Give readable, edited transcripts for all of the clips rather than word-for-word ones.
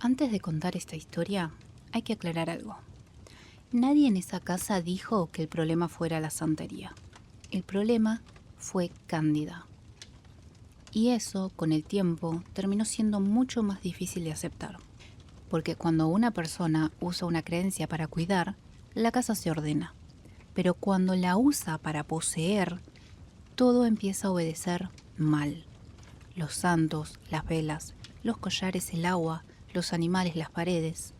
Antes de contar esta historia, hay que aclarar algo. Nadie en esa casa dijo que el problema fuera la santería. El problema fue Cándida. Y eso, con el tiempo, terminó siendo mucho más difícil de aceptar. Porque cuando una persona usa una creencia para cuidar, la casa se ordena. Pero cuando la usa para poseer, todo empieza a obedecer mal. Los santos, las velas, los collares, el agua, los animales, las paredes.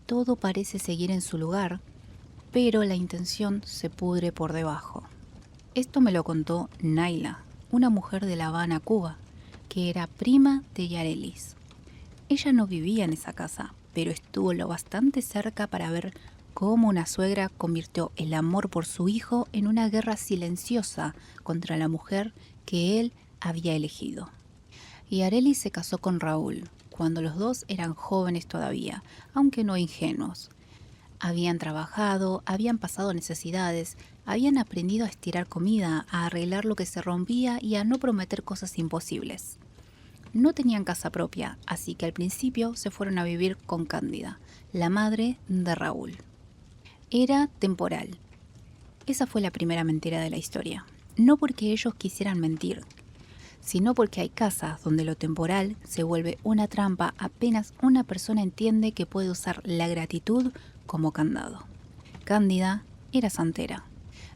Todo parece seguir en su lugar, pero la intención se pudre por debajo. Esto me lo contó Naila, una mujer de La Habana, Cuba, que era prima de Yarelis. Ella no vivía en esa casa, pero estuvo lo bastante cerca para ver cómo una suegra convirtió el amor por su hijo en una guerra silenciosa contra la mujer que él había elegido. Yarelis se casó con Raúl, cuando los dos eran jóvenes todavía, aunque no ingenuos. Habían trabajado, habían pasado necesidades, habían aprendido a estirar comida, a arreglar lo que se rompía y a no prometer cosas imposibles. No tenían casa propia, así que al principio se fueron a vivir con Cándida, la madre de Raúl. Era temporal. Esa fue la primera mentira de la historia. No porque ellos quisieran mentir, sino porque hay casas donde lo temporal se vuelve una trampa apenas una persona entiende que puede usar la gratitud como candado. Cándida era santera,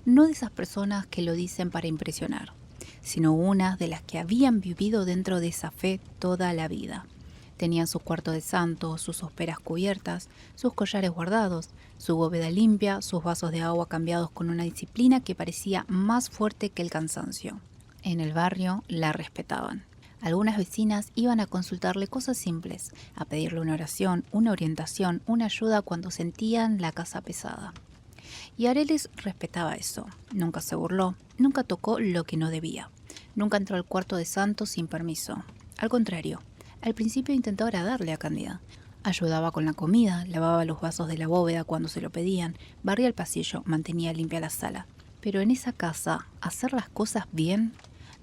no de esas personas que lo dicen para impresionar, sino unas de las que habían vivido dentro de esa fe toda la vida. Tenían sus cuartos de santo, sus hosperas cubiertas, sus collares guardados, su bóveda limpia, sus vasos de agua cambiados con una disciplina que parecía más fuerte que el cansancio. En el barrio la respetaban. Algunas vecinas iban a consultarle cosas simples, a pedirle una oración, una orientación, una ayuda cuando sentían la casa pesada. Y Arelis respetaba eso. Nunca se burló, nunca tocó lo que no debía. Nunca entró al cuarto de santo sin permiso. Al contrario, al principio intentó agradarle a Cándida. Ayudaba con la comida, lavaba los vasos de la bóveda cuando se lo pedían, barría el pasillo, mantenía limpia la sala. Pero en esa casa, hacer las cosas bien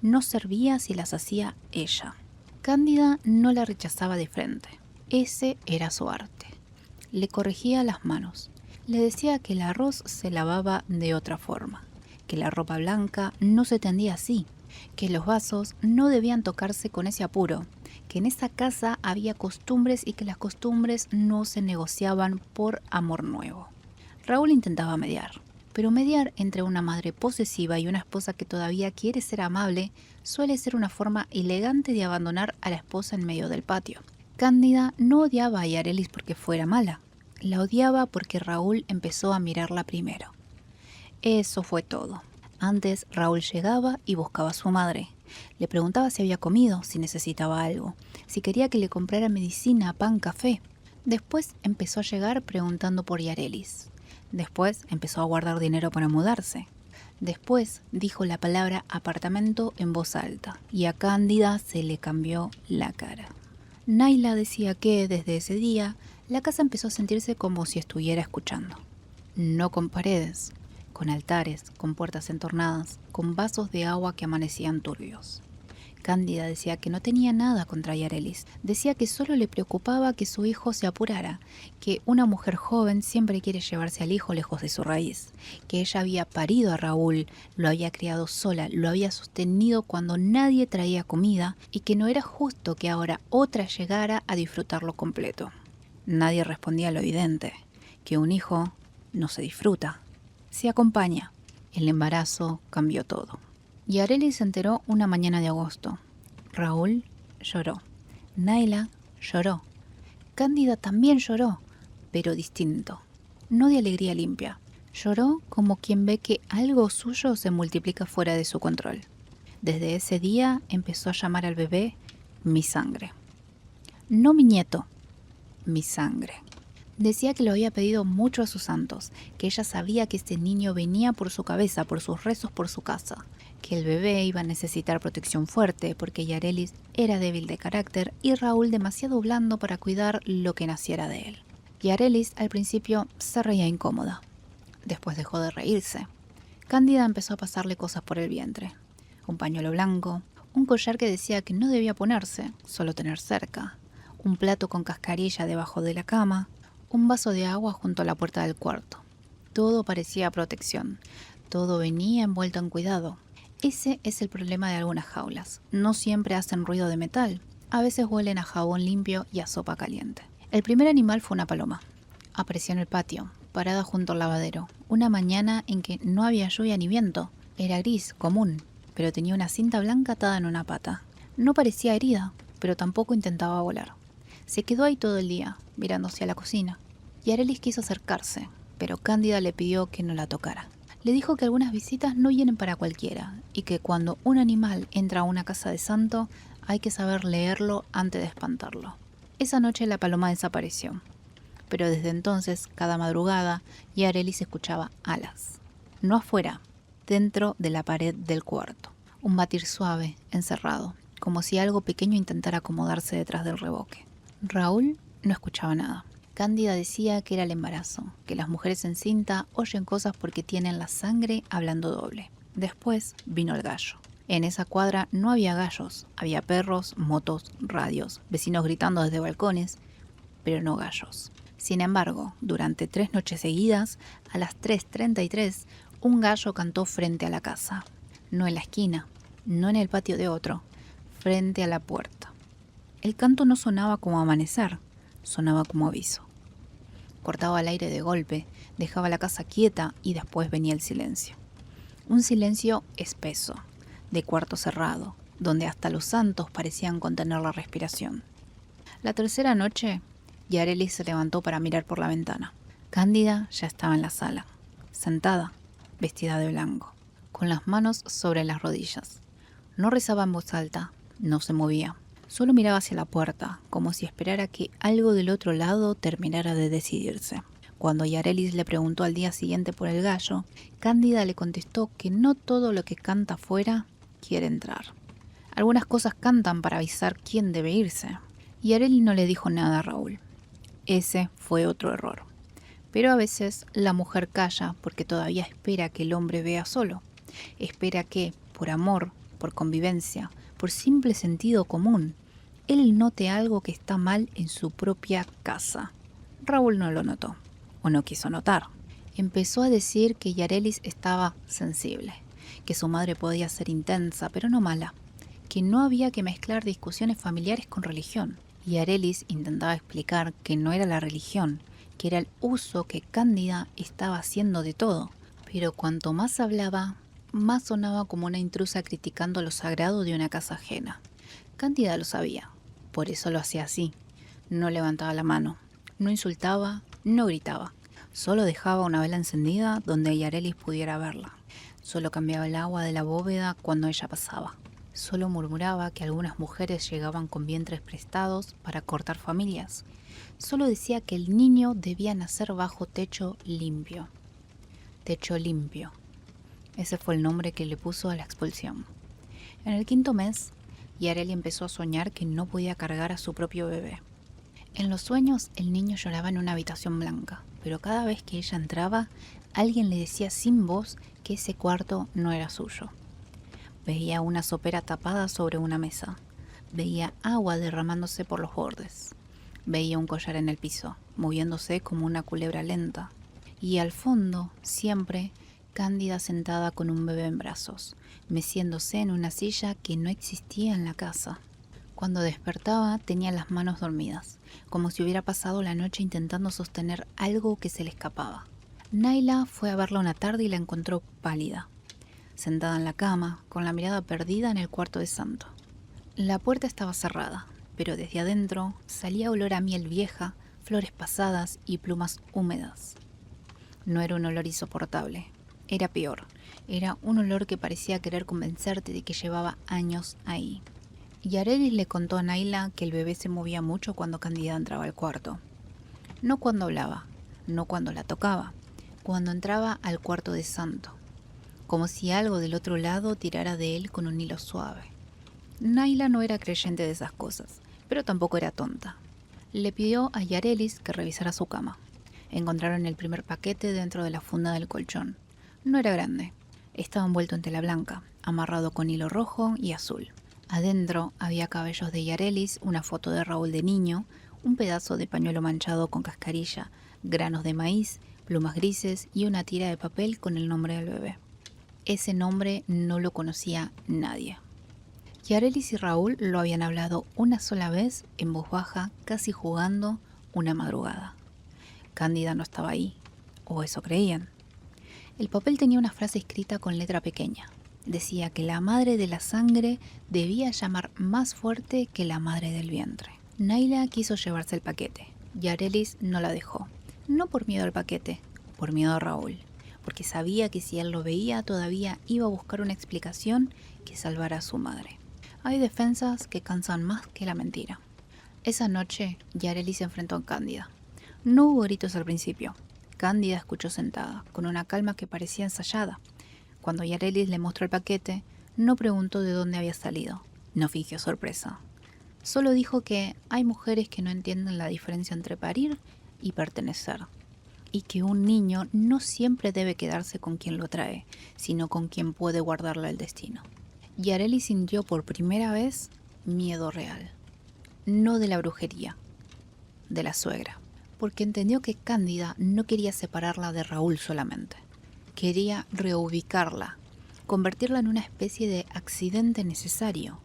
no servía si las hacía ella. Cándida no la rechazaba de frente. Ese era su arte. Le corregía las manos. Le decía que el arroz se lavaba de otra forma, que la ropa blanca no se tendía así, que los vasos no debían tocarse con ese apuro, que en esa casa había costumbres y que las costumbres no se negociaban por amor nuevo. Raúl intentaba mediar. Pero mediar entre una madre posesiva y una esposa que todavía quiere ser amable suele ser una forma elegante de abandonar a la esposa en medio del patio. Cándida no odiaba a Yarelis porque fuera mala. La odiaba porque Raúl empezó a mirarla primero. Eso fue todo. Antes Raúl llegaba y buscaba a su madre. Le preguntaba si había comido, si necesitaba algo, si quería que le comprara medicina, pan, café. Después empezó a llegar preguntando por Yarelis. Después empezó a guardar dinero para mudarse. Después dijo la palabra apartamento en voz alta y a Cándida se le cambió la cara. Naila decía que, desde ese día, la casa empezó a sentirse como si estuviera escuchando. No con paredes, con altares, con puertas entornadas, con vasos de agua que amanecían turbios. Cándida decía que no tenía nada contra Yarelis. Decía que solo le preocupaba que su hijo se apurara, que una mujer joven siempre quiere llevarse al hijo lejos de su raíz, que ella había parido a Raúl, lo había criado sola, lo había sostenido cuando nadie traía comida y que no era justo que ahora otra llegara a disfrutarlo completo. Nadie respondía a lo evidente, que un hijo no se disfruta, se acompaña. El embarazo cambió todo. Yarelis se enteró una mañana de agosto. Raúl lloró. Naila lloró. Cándida también lloró, pero distinto. No de alegría limpia. Lloró como quien ve que algo suyo se multiplica fuera de su control. Desde ese día empezó a llamar al bebé mi sangre. No mi nieto, mi sangre. Decía que lo había pedido mucho a sus santos, que ella sabía que este niño venía por su cabeza, por sus rezos, por su casa, que el bebé iba a necesitar protección fuerte porque Yarelis era débil de carácter y Raúl demasiado blando para cuidar lo que naciera de él. Yarelis al principio se reía incómoda. Después dejó de reírse. Cándida empezó a pasarle cosas por el vientre. Un pañuelo blanco, un collar que decía que no debía ponerse, solo tener cerca, un plato con cascarilla debajo de la cama, un vaso de agua junto a la puerta del cuarto. Todo parecía protección, todo venía envuelto en cuidado. Ese es el problema de algunas jaulas. No siempre hacen ruido de metal. A veces huelen a jabón limpio y a sopa caliente. El primer animal fue una paloma. Apareció en el patio, parada junto al lavadero, una mañana en que no había lluvia ni viento. Era gris, común, pero tenía una cinta blanca atada en una pata. No parecía herida, pero tampoco intentaba volar. Se quedó ahí todo el día, mirando hacia la cocina. Y Arelis quiso acercarse, pero Cándida le pidió que no la tocara. Le dijo que algunas visitas no vienen para cualquiera y que cuando un animal entra a una casa de santo hay que saber leerlo antes de espantarlo. Esa noche la paloma desapareció, pero desde entonces, cada madrugada, Arelis escuchaba alas. No afuera, dentro de la pared del cuarto. Un batir suave, encerrado, como si algo pequeño intentara acomodarse detrás del revoque. Raúl no escuchaba nada. Cándida decía que era el embarazo, que las mujeres en cinta oyen cosas porque tienen la sangre hablando doble. Después vino el gallo. En esa cuadra no había gallos, había perros, motos, radios, vecinos gritando desde balcones, pero no gallos. Sin embargo, durante 3 noches seguidas, a las 3:33, un gallo cantó frente a la casa. No en la esquina, no en el patio de otro, frente a la puerta. El canto no sonaba como amanecer, sonaba como aviso. Cortaba el aire de golpe, dejaba la casa quieta y después venía el silencio. Un silencio espeso, de cuarto cerrado, donde hasta los santos parecían contener la respiración. La tercera noche, Arelis se levantó para mirar por la ventana. Cándida ya estaba en la sala, sentada, vestida de blanco, con las manos sobre las rodillas. No rezaba en voz alta, no se movía. Solo miraba hacia la puerta, como si esperara que algo del otro lado terminara de decidirse. Cuando Arelis le preguntó al día siguiente por el gallo, Cándida le contestó que no todo lo que canta afuera quiere entrar. Algunas cosas cantan para avisar quién debe irse. Y Arelis no le dijo nada a Raúl. Ese fue otro error. Pero a veces la mujer calla porque todavía espera que el hombre vea solo. Espera que, por amor, por convivencia, por simple sentido común, él note algo que está mal en su propia casa. Raúl no lo notó, o no quiso notar. Empezó a decir que Arelis estaba sensible, que su madre podía ser intensa, pero no mala, que no había que mezclar discusiones familiares con religión. Y Arelis intentaba explicar que no era la religión, que era el uso que Cándida estaba haciendo de todo. Pero cuanto más hablaba, más sonaba como una intrusa criticando lo sagrado de una casa ajena. Cándida lo sabía, por eso lo hacía así. No levantaba la mano, no insultaba, no gritaba. Solo dejaba una vela encendida donde Arelis pudiera verla. Solo cambiaba el agua de la bóveda cuando ella pasaba. Solo murmuraba que algunas mujeres llegaban con vientres prestados para cortar familias. Solo decía que el niño debía nacer bajo techo limpio. Techo limpio. Ese fue el nombre que le puso a la expulsión. En el 5.º mes, Yareli empezó a soñar que no podía cargar a su propio bebé. En los sueños, el niño lloraba en una habitación blanca, pero cada vez que ella entraba, alguien le decía sin voz que ese cuarto no era suyo. Veía una sopera tapada sobre una mesa. Veía agua derramándose por los bordes. Veía un collar en el piso, moviéndose como una culebra lenta. Y al fondo, siempre, Cándida sentada con un bebé en brazos, meciéndose en una silla que no existía en la casa. Cuando despertaba tenía las manos dormidas, como si hubiera pasado la noche intentando sostener algo que se le escapaba. Naila fue a verla una tarde y la encontró pálida, sentada en la cama, con la mirada perdida en el cuarto de santo. La puerta estaba cerrada, pero desde adentro salía olor a miel vieja, flores pasadas y plumas húmedas. No era un olor insoportable, era peor. Era un olor que parecía querer convencerte de que llevaba años ahí. Y Arelis le contó a Naila que el bebé se movía mucho cuando Cándida entraba al cuarto. No cuando hablaba, no cuando la tocaba, cuando entraba al cuarto de santo, como si algo del otro lado tirara de él con un hilo suave. Naila no era creyente de esas cosas, pero tampoco era tonta. Le pidió a Arelis que revisara su cama. Encontraron el primer paquete dentro de la funda del colchón. No era grande. Estaba envuelto en tela blanca, amarrado con hilo rojo y azul. Adentro había cabellos de Yarelis, una foto de Raúl de niño, un pedazo de pañuelo manchado con cascarilla, granos de maíz, plumas grises y una tira de papel con el nombre del bebé. Ese nombre no lo conocía nadie. Yarelis y Raúl lo habían hablado una sola vez en voz baja, casi jugando, una madrugada. Cándida no estaba ahí, o eso creían. El papel tenía una frase escrita con letra pequeña. Decía que la madre de la sangre debía llamar más fuerte que la madre del vientre. Naila quiso llevarse el paquete. Yarelis no la dejó. No por miedo al paquete, por miedo a Raúl. Porque sabía que si él lo veía todavía iba a buscar una explicación que salvara a su madre. Hay defensas que cansan más que la mentira. Esa noche, Yarelis se enfrentó a Cándida. No hubo gritos al principio. Cándida escuchó sentada, con una calma que parecía ensayada. Cuando Yarelis le mostró el paquete, no preguntó de dónde había salido. No fingió sorpresa. Solo dijo que hay mujeres que no entienden la diferencia entre parir y pertenecer. Y que un niño no siempre debe quedarse con quien lo trae, sino con quien puede guardarle el destino. Yarelis sintió por primera vez miedo real. No de la brujería, de la suegra. Porque entendió que Cándida no quería separarla de Raúl solamente. Quería reubicarla, convertirla en una especie de accidente necesario.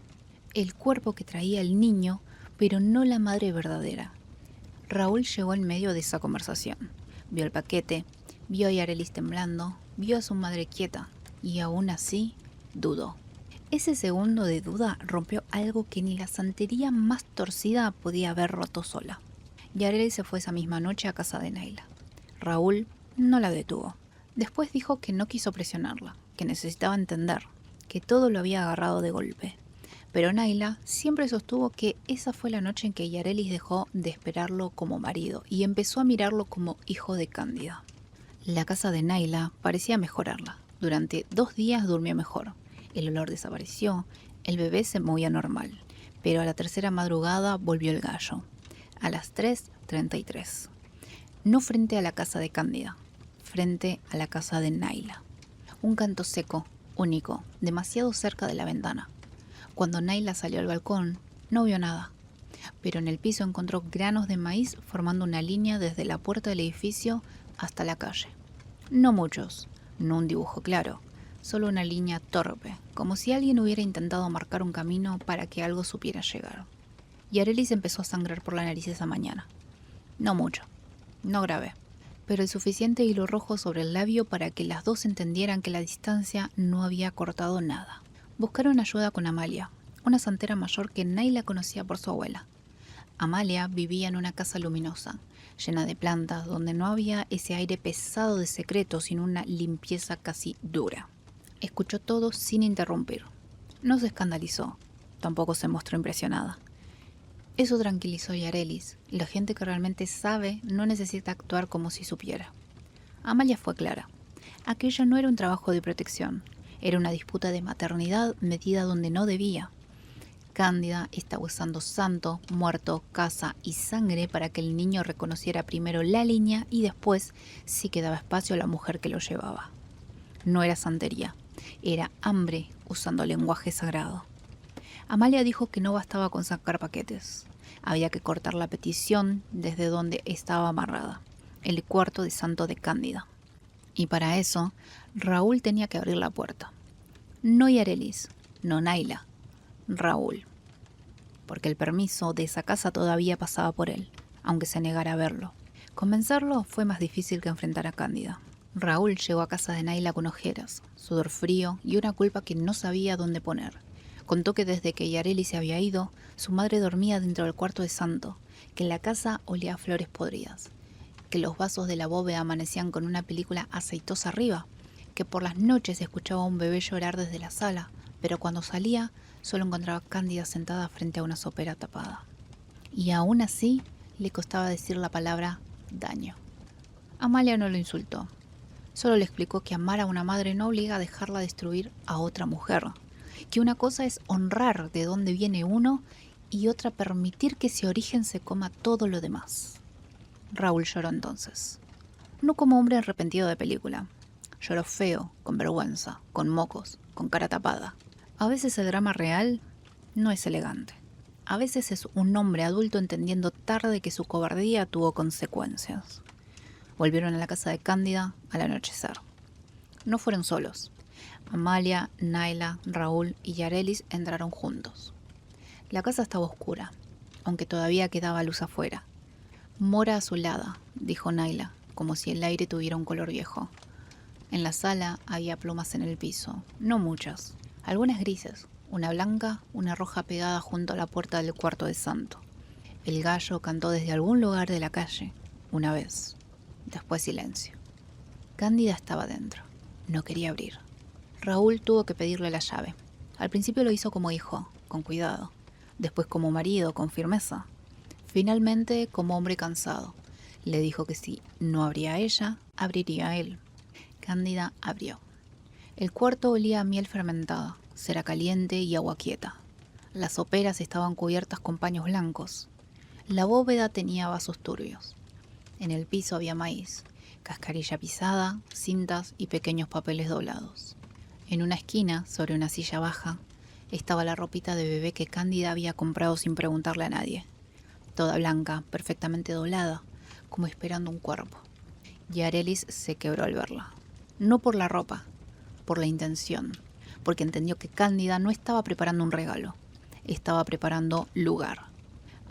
El cuerpo que traía el niño, pero no la madre verdadera. Raúl llegó en medio de esa conversación. Vio el paquete, vio a Yarelis temblando, vio a su madre quieta, y aún así dudó. Ese segundo de duda rompió algo que ni la santería más torcida podía haber roto sola. Yarelis se fue esa misma noche a casa de Naila. Raúl no la detuvo. Después dijo que no quiso presionarla, que necesitaba entender, que todo lo había agarrado de golpe. Pero Naila siempre sostuvo que esa fue la noche en que Yarelis dejó de esperarlo como marido y empezó a mirarlo como hijo de Cándida. La casa de Naila parecía mejorarla. Durante 2 días durmió mejor. El olor desapareció, el bebé se movía normal, pero a la tercera madrugada volvió el gallo. A las 3:33. No frente a la casa de Cándida, frente a la casa de Naila. Un canto seco, único, demasiado cerca de la ventana. Cuando Naila salió al balcón, no vio nada, pero en el piso encontró granos de maíz formando una línea desde la puerta del edificio hasta la calle. No muchos, no un dibujo claro, solo una línea torpe, como si alguien hubiera intentado marcar un camino para que algo supiera llegar. Yarelis empezó a sangrar por la nariz esa mañana. No mucho, no grave, pero el suficiente hilo rojo sobre el labio para que las dos entendieran que la distancia no había cortado nada. Buscaron ayuda con Amalia, una santera mayor que Naila conocía por su abuela. Amalia vivía en una casa luminosa, llena de plantas, donde no había ese aire pesado de secreto, sino una limpieza casi dura. Escuchó todo sin interrumpir. No se escandalizó, tampoco se mostró impresionada. Eso tranquilizó a Yarelis. La gente que realmente sabe no necesita actuar como si supiera. Amalia fue clara. Aquello no era un trabajo de protección. Era una disputa de maternidad metida donde no debía. Cándida estaba usando santo, muerto, casa y sangre para que el niño reconociera primero la línea y después, si quedaba espacio, a la mujer que lo llevaba. No era santería, era hambre usando lenguaje sagrado. Amalia dijo que no bastaba con sacar paquetes. Había que cortar la petición desde donde estaba amarrada, el cuarto de santo de Cándida. Y para eso, Raúl tenía que abrir la puerta. No Yarelis, no Naila, Raúl. Porque el permiso de esa casa todavía pasaba por él, aunque se negara a verlo. Convencerlo fue más difícil que enfrentar a Cándida. Raúl llegó a casa de Naila con ojeras, sudor frío y una culpa que no sabía dónde poner. Contó que desde que Yarelis se había ido, su madre dormía dentro del cuarto de santo, que en la casa olía a flores podridas, que los vasos de la bóveda amanecían con una película aceitosa arriba, que por las noches escuchaba a un bebé llorar desde la sala, pero cuando salía solo encontraba a Cándida sentada frente a una sopera tapada. Y aún así le costaba decir la palabra daño. Amalia no lo insultó, solo le explicó que amar a una madre no obliga a dejarla destruir a otra mujer, que una cosa es honrar de dónde viene uno y otra permitir que ese origen se coma todo lo demás. Raúl lloró entonces. No como hombre arrepentido de película. Lloró feo, con vergüenza, con mocos, con cara tapada. A veces el drama real no es elegante. A veces es un hombre adulto entendiendo tarde que su cobardía tuvo consecuencias. Volvieron a la casa de Cándida al anochecer. No fueron solos. Amalia, Naila, Raúl y Yarelis entraron juntos. La casa estaba oscura, aunque todavía quedaba luz afuera. Mora azulada, dijo Naila, como si el aire tuviera un color viejo. En la sala había plumas en el piso, no muchas, algunas grises, una blanca, una roja pegada junto a la puerta del cuarto de santo. El gallo cantó desde algún lugar de la calle, una vez. Después silencio. Cándida estaba dentro. No quería abrir. Raúl tuvo que pedirle la llave. Al principio lo hizo como hijo, con cuidado. Después como marido, con firmeza. Finalmente como hombre cansado. Le dijo que si no abría ella, abriría él. Cándida abrió. El cuarto olía a miel fermentada, cera caliente y agua quieta. Las soperas estaban cubiertas con paños blancos. La bóveda tenía vasos turbios. En el piso había maíz, cascarilla pisada, cintas y pequeños papeles doblados. En una esquina, sobre una silla baja, estaba la ropita de bebé que Cándida había comprado sin preguntarle a nadie. Toda blanca, perfectamente doblada, como esperando un cuerpo. Yarelis se quebró al verla. No por la ropa, por la intención, porque entendió que Cándida no estaba preparando un regalo, estaba preparando lugar.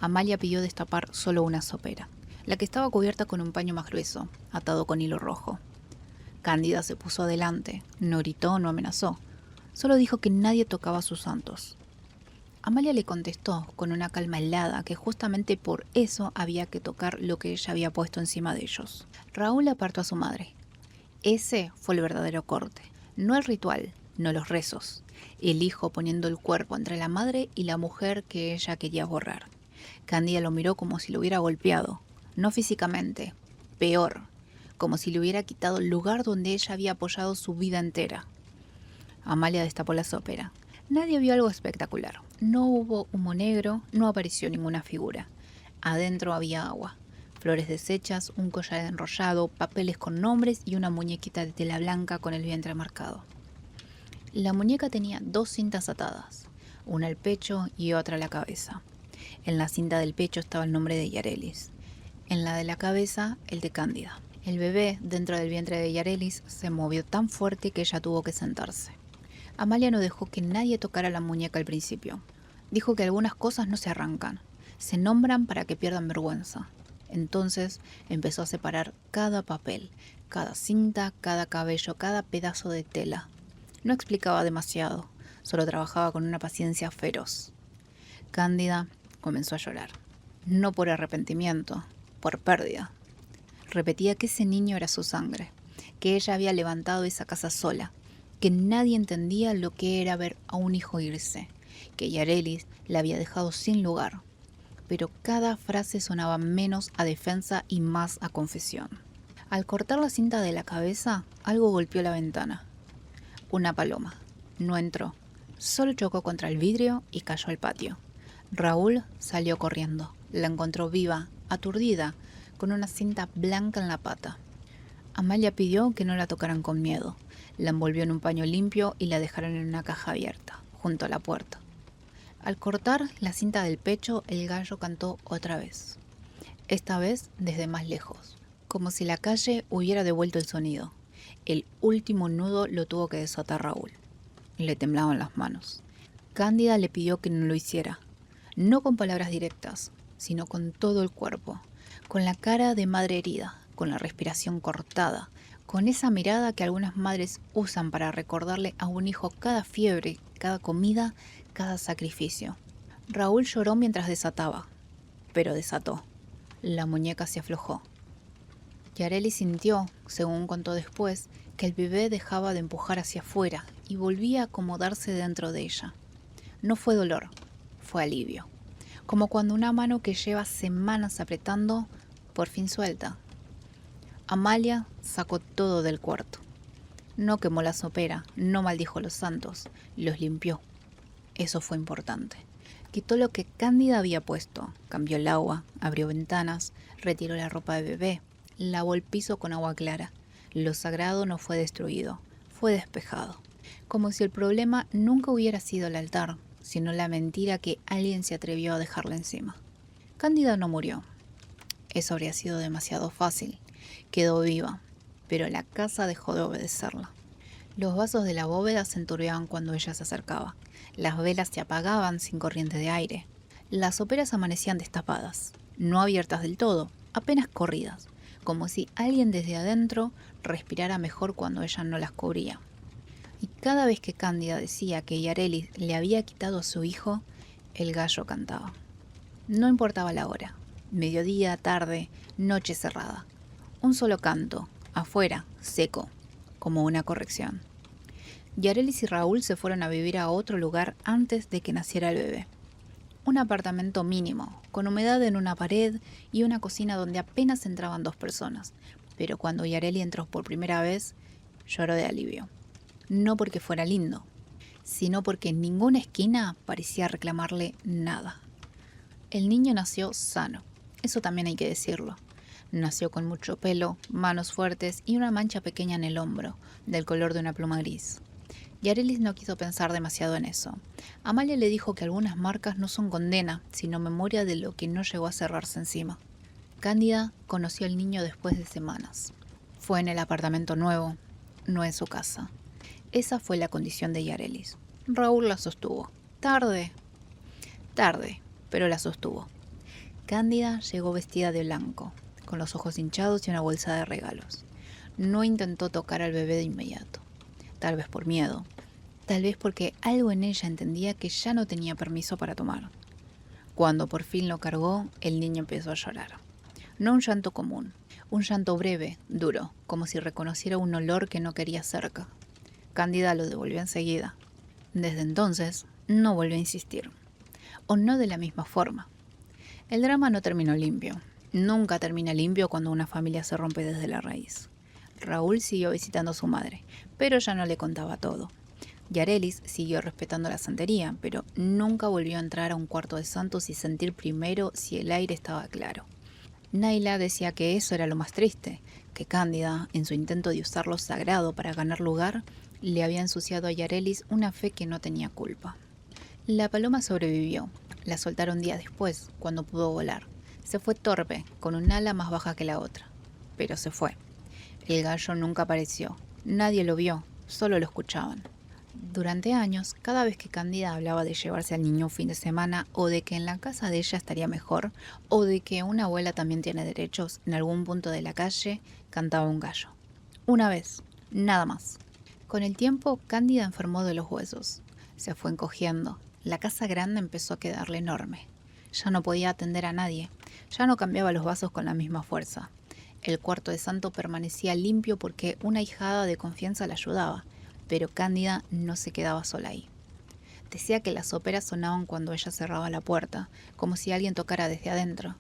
Amalia pidió destapar solo una sopera, la que estaba cubierta con un paño más grueso, atado con hilo rojo. Cándida se puso adelante, no gritó, no amenazó, solo dijo que nadie tocaba sus santos. Amalia le contestó con una calma helada que justamente por eso había que tocar lo que ella había puesto encima de ellos. Raúl apartó a su madre. Ese fue el verdadero corte, no el ritual, no los rezos. El hijo poniendo el cuerpo entre la madre y la mujer que ella quería borrar. Cándida lo miró como si lo hubiera golpeado, no físicamente, peor, como si le hubiera quitado el lugar donde ella había apoyado su vida entera. Amalia destapó la sopera. Nadie vio algo espectacular. No hubo humo negro, no apareció ninguna figura. Adentro había agua, flores deshechas, un collar enrollado, papeles con nombres y una muñequita de tela blanca con el vientre marcado. La muñeca tenía 2 cintas atadas, una al pecho y otra a la cabeza. En la cinta del pecho estaba el nombre de Yarelis, en la de la cabeza el de Cándida. El bebé dentro del vientre de Yarelis se movió tan fuerte que ella tuvo que sentarse. Amalia no dejó que nadie tocara la muñeca al principio. Dijo que algunas cosas no se arrancan, se nombran para que pierdan vergüenza. Entonces empezó a separar cada papel, cada cinta, cada cabello, cada pedazo de tela. No explicaba demasiado, solo trabajaba con una paciencia feroz. Cándida comenzó a llorar, no por arrepentimiento, por pérdida. Repetía que ese niño era su sangre, que ella había levantado esa casa sola, que nadie entendía lo que era ver a un hijo irse, que Yarelis la había dejado sin lugar. Pero cada frase sonaba menos a defensa y más a confesión. Al cortar la cinta de la cabeza, algo golpeó la ventana. Una paloma. No entró. Solo chocó contra el vidrio y cayó al patio. Raúl salió corriendo. La encontró viva, aturdida, con una cinta blanca en la pata. Amalia pidió que no la tocaran con miedo. La envolvió en un paño limpio y la dejaron en una caja abierta, junto a la puerta. Al cortar la cinta del pecho, el gallo cantó otra vez. Esta vez desde más lejos, como si la calle hubiera devuelto el sonido. El último nudo lo tuvo que desatar Raúl. Le temblaban las manos. Cándida le pidió que no lo hiciera, no con palabras directas, sino con todo el cuerpo, con la cara de madre herida, con la respiración cortada, con esa mirada que algunas madres usan para recordarle a un hijo cada fiebre, cada comida, cada sacrificio. Raúl lloró mientras desataba, pero desató. La muñeca se aflojó. Yarelis sintió, según contó después, que el bebé dejaba de empujar hacia afuera y volvía a acomodarse dentro de ella. No fue dolor, fue alivio. Como cuando una mano que lleva semanas apretando, por fin suelta. Amalia sacó todo del cuarto. No quemó la sopera, no maldijo los santos, los limpió. Eso fue importante. Quitó lo que Cándida había puesto, cambió el agua, abrió ventanas, retiró la ropa de bebé, lavó el piso con agua clara. Lo sagrado no fue destruido, fue despejado. Como si el problema nunca hubiera sido el altar, sino la mentira que alguien se atrevió a dejarle encima. Cándida no murió. Eso habría sido demasiado fácil. Quedó viva, pero la casa dejó de obedecerla. Los vasos de la bóveda se enturbiaban cuando ella se acercaba. Las velas se apagaban sin corriente de aire. Las soperas amanecían destapadas, no abiertas del todo, apenas corridas, como si alguien desde adentro respirara mejor cuando ella no las cubría. Y cada vez que Cándida decía que Yarelis le había quitado a su hijo, el gallo cantaba. No importaba la hora, mediodía, tarde, noche cerrada. Un solo canto, afuera, seco, como una corrección. Yarelis y Raúl se fueron a vivir a otro lugar antes de que naciera el bebé. Un apartamento mínimo, con humedad en una pared y una cocina donde apenas entraban 2 personas. Pero cuando Yareli entró por primera vez, lloró de alivio. No porque fuera lindo, sino porque en ninguna esquina parecía reclamarle nada. El niño nació sano, eso también hay que decirlo. Nació con mucho pelo, manos fuertes y una mancha pequeña en el hombro, del color de una pluma gris. Yarelis no quiso pensar demasiado en eso. Amalia le dijo que algunas marcas no son condena, sino memoria de lo que no llegó a cerrarse encima. Cándida conoció al niño después de semanas. Fue en el apartamento nuevo, no en su casa. Esa fue la condición de Yarelis. Raúl la sostuvo. Tarde, pero la sostuvo. Cándida llegó vestida de blanco, con los ojos hinchados y una bolsa de regalos. No intentó tocar al bebé de inmediato. Tal vez por miedo, tal vez porque algo en ella entendía que ya no tenía permiso para tomar. Cuando por fin lo cargó, el niño empezó a llorar. No un llanto común, un llanto breve, duro, como si reconociera un olor que no quería cerca. Cándida lo devolvió enseguida. Desde entonces, no volvió a insistir. O no de la misma forma. El drama no terminó limpio. Nunca termina limpio cuando una familia se rompe desde la raíz. Raúl siguió visitando a su madre, pero ya no le contaba todo. Yarelis siguió respetando la santería, pero nunca volvió a entrar a un cuarto de santos y sentir primero si el aire estaba claro. Naila decía que eso era lo más triste, que Cándida, en su intento de usar lo sagrado para ganar lugar, le había ensuciado a Yarelis una fe que no tenía culpa. La paloma sobrevivió. La soltaron días después, cuando pudo volar. Se fue torpe, con un ala más baja que la otra. Pero se fue. El gallo nunca apareció. Nadie lo vio, solo lo escuchaban. Durante años, cada vez que Cándida hablaba de llevarse al niño un fin de semana, o de que en la casa de ella estaría mejor, o de que una abuela también tiene derechos, en algún punto de la calle, cantaba un gallo. Una vez, nada más. Con el tiempo, Cándida enfermó de los huesos. Se fue encogiendo. La casa grande empezó a quedarle enorme. Ya no podía atender a nadie. Ya no cambiaba los vasos con la misma fuerza. El cuarto de santo permanecía limpio porque una ahijada de confianza la ayudaba, pero Cándida no se quedaba sola ahí. Decía que las soperas sonaban cuando ella cerraba la puerta, como si alguien tocara desde adentro.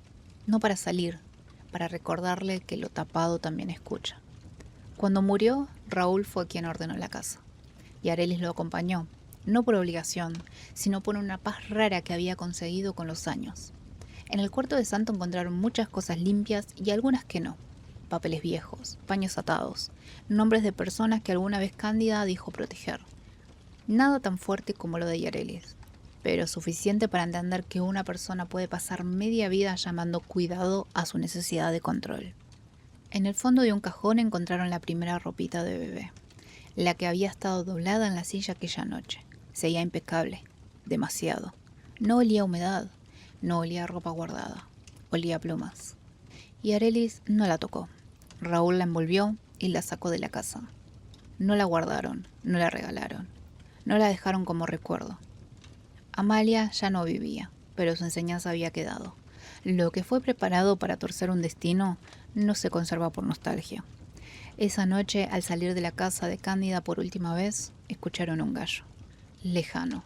No para salir, para recordarle que lo tapado también escucha. Cuando murió, Raúl fue quien ordenó la casa. Y Arelis lo acompañó, no por obligación, sino por una paz rara que había conseguido con los años. En el cuarto de santo encontraron muchas cosas limpias y algunas que no. Papeles viejos, paños atados, nombres de personas que alguna vez Cándida dijo proteger. Nada tan fuerte como lo de Yarelis, pero suficiente para entender que una persona puede pasar media vida llamando cuidado a su necesidad de control. En el fondo de un cajón encontraron la primera ropita de bebé, la que había estado doblada en la silla aquella noche. Seguía impecable, demasiado. No olía a humedad, no olía a ropa guardada, olía a plumas. Y Yarelis no la tocó. Raúl la envolvió y la sacó de la casa. No la guardaron, no la regalaron, no la dejaron como recuerdo. Amalia ya no vivía, pero su enseñanza había quedado. Lo que fue preparado para torcer un destino no se conserva por nostalgia. Esa noche, al salir de la casa de Cándida por última vez, escucharon un gallo. Lejano,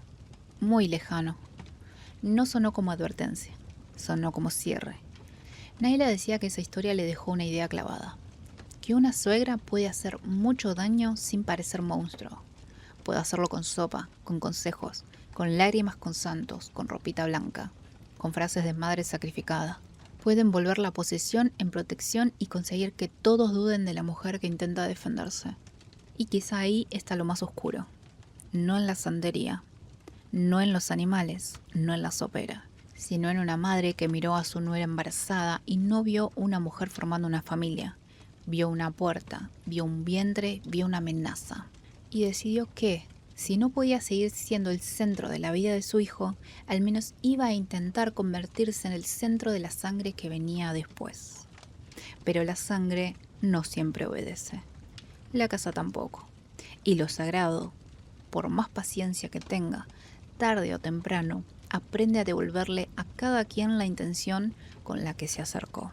muy lejano. No sonó como advertencia, sonó como cierre. Naila decía que esa historia le dejó una idea clavada. Que una suegra puede hacer mucho daño sin parecer monstruo. Puede hacerlo con sopa, con consejos, con lágrimas con santos, con ropita blanca, con frases de madre sacrificada. Puede envolver la posesión en protección y conseguir que todos duden de la mujer que intenta defenderse. Y quizá ahí está lo más oscuro. No en la santería, No en los animales, no en la sopera, sino en una madre que miró a su nuera embarazada y no vio una mujer formando una familia. Vio una puerta, vio un vientre, vio una amenaza. Y decidió que, si no podía seguir siendo el centro de la vida de su hijo, al menos iba a intentar convertirse en el centro de la sangre que venía después. Pero la sangre no siempre obedece. La casa tampoco. Y lo sagrado, por más paciencia que tenga, tarde o temprano, aprende a devolverle a cada quien la intención con la que se acercó.